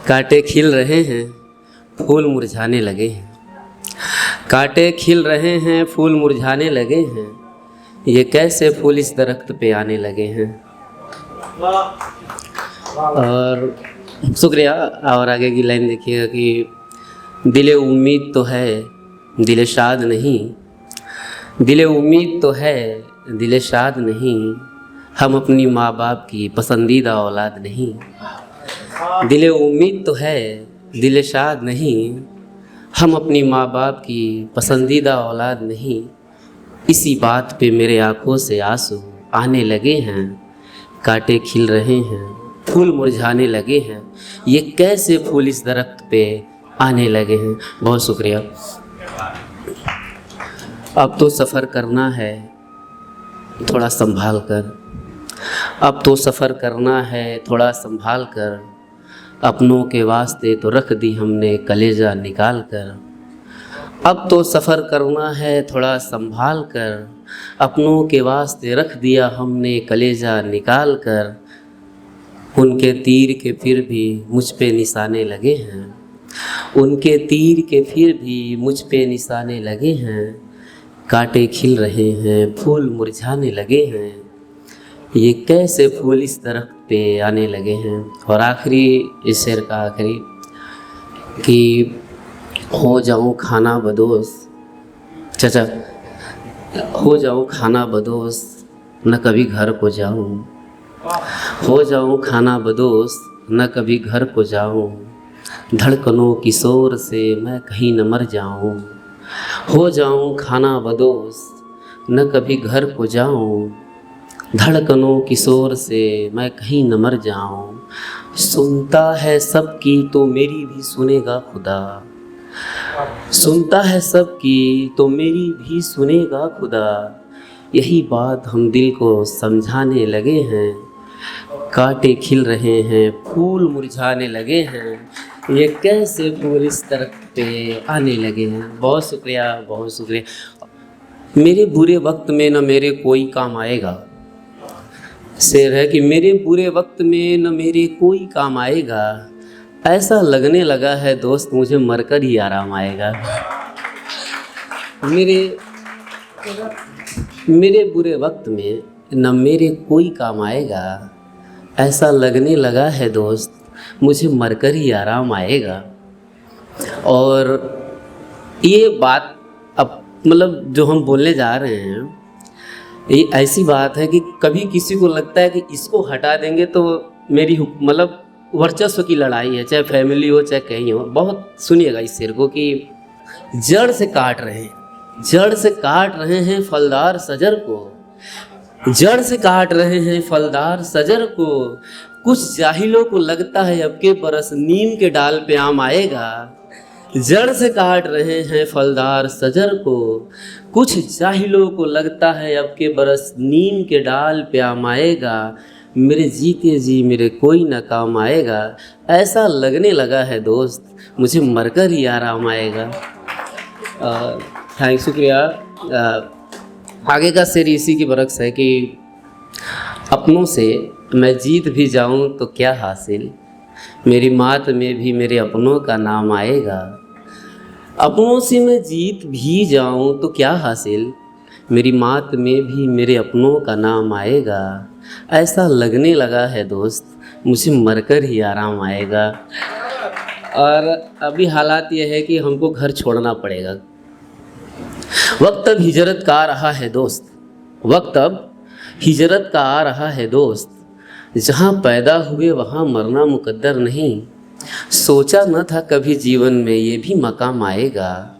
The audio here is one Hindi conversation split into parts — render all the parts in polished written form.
कांटे खिल रहे हैं, फूल मुरझाने लगे हैं। कांटे खिल रहे हैं, फूल मुरझाने लगे हैं। ये कैसे फूल इस दरख्त पे आने लगे हैं। और शुक्रिया। और आगे की लाइन देखिएगा कि दिले उम्मीद तो है, दिले शाद नहीं। दिले उम्मीद तो है, दिले शाद नहीं। हम अपनी माँ बाप की पसंदीदा औलाद नहीं। दिले उम्मीद तो है, दिले शाद नहीं। हम अपनी माँ बाप की पसंदीदा औलाद नहीं। इसी बात पे मेरे आँखों से आंसू आने लगे हैं। कांटे खिल रहे हैं, फूल मुरझाने लगे हैं। ये कैसे फूल इस दरख्त पे आने लगे हैं। बहुत शुक्रिया। अब तो सफ़र करना है थोड़ा संभाल कर। अब तो सफ़र करना है थोड़ा संभाल कर। अपनों के वास्ते तो रख दी हमने कलेजा निकाल कर। अब तो सफ़र करना है थोड़ा संभाल कर। अपनों के वास्ते रख दिया हमने कलेजा निकाल कर। उनके तीर के फिर भी मुझ पे निशाने लगे हैं। उनके तीर के फिर भी मुझ पे निशाने लगे हैं। कांटे खिल रहे हैं, फूल मुरझाने लगे हैं। ये कैसे फूल इस दरख्त पे आने लगे हैं। और आखिरी इस शेर का आखिरी कि हो जाऊं खाना बदोश। चाचा, हो जाऊं खाना बदोश, न कभी घर को जाऊं। हो जाऊं खाना बदोश, न कभी घर को जाऊं। धड़कनों की शोर से मैं कहीं न मर जाऊं। हो जाऊं खाना बदोश, न कभी घर को जाऊं। धड़कनों की शोर से मैं कहीं न मर जाऊं। सुनता है सबकी तो मेरी भी सुनेगा खुदा। सुनता है सबकी तो मेरी भी सुनेगा खुदा। यही बात हम दिल को समझाने लगे हैं। कांटे खिल रहे हैं, फूल मुरझाने लगे हैं। ये कैसे फूल इस दरख्त पे आने लगे हैं। बहुत शुक्रिया, बहुत शुक्रिया। मेरे बुरे वक्त में न मेरे कोई काम आएगा। शेर है कि मेरे बुरे वक्त में न मेरे कोई काम आएगा। ऐसा लगने लगा है दोस्त मुझे मरकर ही आराम आएगा। मेरे बुरे वक्त में न मेरे कोई काम आएगा। ऐसा लगने लगा है दोस्त मुझे मरकर ही आराम आएगा। और ये बात अब मतलब जो हम बोलने जा रहे हैं ये ऐसी बात है कि कभी किसी को लगता है कि इसको हटा देंगे तो मेरी मतलब वर्चस्व की लड़ाई है, चाहे फैमिली हो चाहे कहीं हो। बहुत सुनिएगा इस शेर को कि जड़ से काट रहे हैं, जड़ से काट रहे हैं फलदार सजर को। जड़ से काट रहे हैं फलदार सजर को। कुछ जाहिलों को लगता है अब के बरस नीम के डाल पे आम आएगा। जड़ से काट रहे हैं फलदार सजर को। कुछ जाहिलों को लगता है अब के बरस नीम के डाल पे आम आएगा। मेरे जीते जी मेरे कोई ना काम आएगा। ऐसा लगने लगा है दोस्त मुझे मरकर ही आराम आएगा। थैंक शुक्रिया। आगे का शेर इसी की बरक्स है कि अपनों से मैं जीत भी जाऊं तो क्या हासिल। मेरी मात में भी मेरे अपनों का नाम आएगा। अपनों से मैं जीत भी जाऊं तो क्या हासिल। मेरी मात में भी मेरे अपनों का नाम आएगा। ऐसा लगने लगा है दोस्त मुझे मरकर ही आराम आएगा। और अभी हालात ये है कि हमको घर छोड़ना पड़ेगा। वक्त अब हिजरत का आ रहा है दोस्त। वक्त अब हिजरत का आ रहा है दोस्त। जहाँ पैदा हुए वहाँ मरना मुकद्दर नहीं। सोचा न था कभी जीवन में ये भी मकाम आएगा।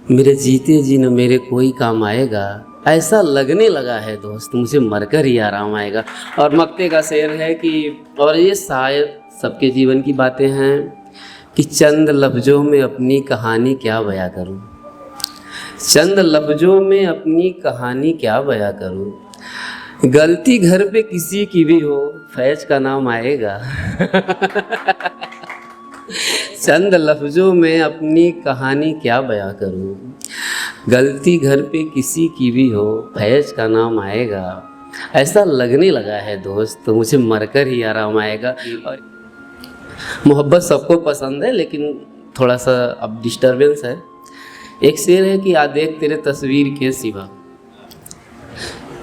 मेरे जीते जी न मेरे कोई काम आएगा। ऐसा लगने लगा है दोस्त मुझे मरकर ही आराम आएगा। और मक्ते का शेर है कि और ये शायद सबके जीवन की बातें हैं कि चंद लफ्ज़ों में अपनी कहानी क्या बयां करूं। चंद लफ्ज़ों में अपनी कहानी क्या बयां करूं। गलती घर पे किसी की भी हो फैज का नाम आएगा। चंद लफ्ज़ों में अपनी कहानी क्या बयां करूं। गलती घर पे किसी की भी हो फैज का नाम आएगा। ऐसा लगने लगा है दोस्त मुझे मरकर ही आराम आएगा। मोहब्बत सबको पसंद है, लेकिन थोड़ा सा अब डिस्टरबेंस है। एक शेर है कि आ देख तेरे तस्वीर के सिवा,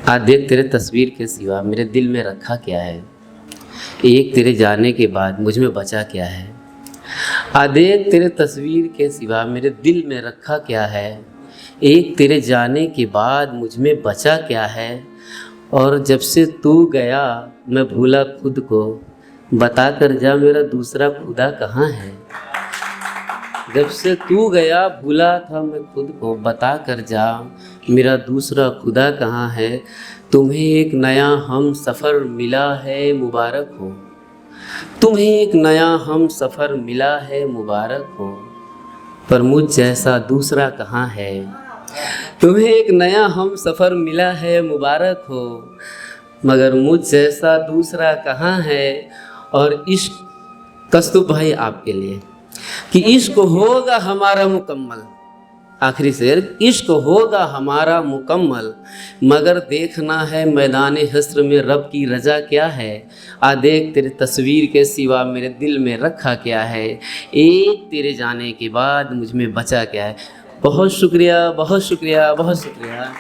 आ देख तेरे तस्वीर के सिवा मेरे दिल में रखा क्या है, एक तेरे जाने के बाद मुझ में बचा क्या है। आ देख तेरे तस्वीर के सिवा मेरे दिल में रखा क्या है, एक तेरे जाने के बाद मुझ में बचा क्या है। और जब से तू गया मैं भूला खुद को, बता कर जा मेरा दूसरा खुदा कहाँ है। जब से तू गया भूला था मैं खुद को, बता कर जा मेरा दूसरा खुदा कहाँ है। तुम्हें एक नया हम सफ़र मिला है मुबारक हो, तुम्हें एक नया हम सफ़र मिला है मुबारक हो, पर मुझ जैसा दूसरा कहाँ है। तुम्हें एक नया हम सफ़र मिला है मुबारक हो, मगर मुझ जैसा दूसरा कहाँ है। और इश्क, कस्तूर भाई आपके लिए, कि इश्क होगा हमारा मुकम्मल, आखिरी शेर, इश्क होगा हमारा मुकम्मल, मगर देखना है मैदान हश्र में रब की रज़ा क्या है। आ देख तेरे तस्वीर के सिवा मेरे दिल में रखा क्या है, एक तेरे जाने के बाद मुझ में बचा क्या है। बहुत शुक्रिया, बहुत शुक्रिया, बहुत शुक्रिया।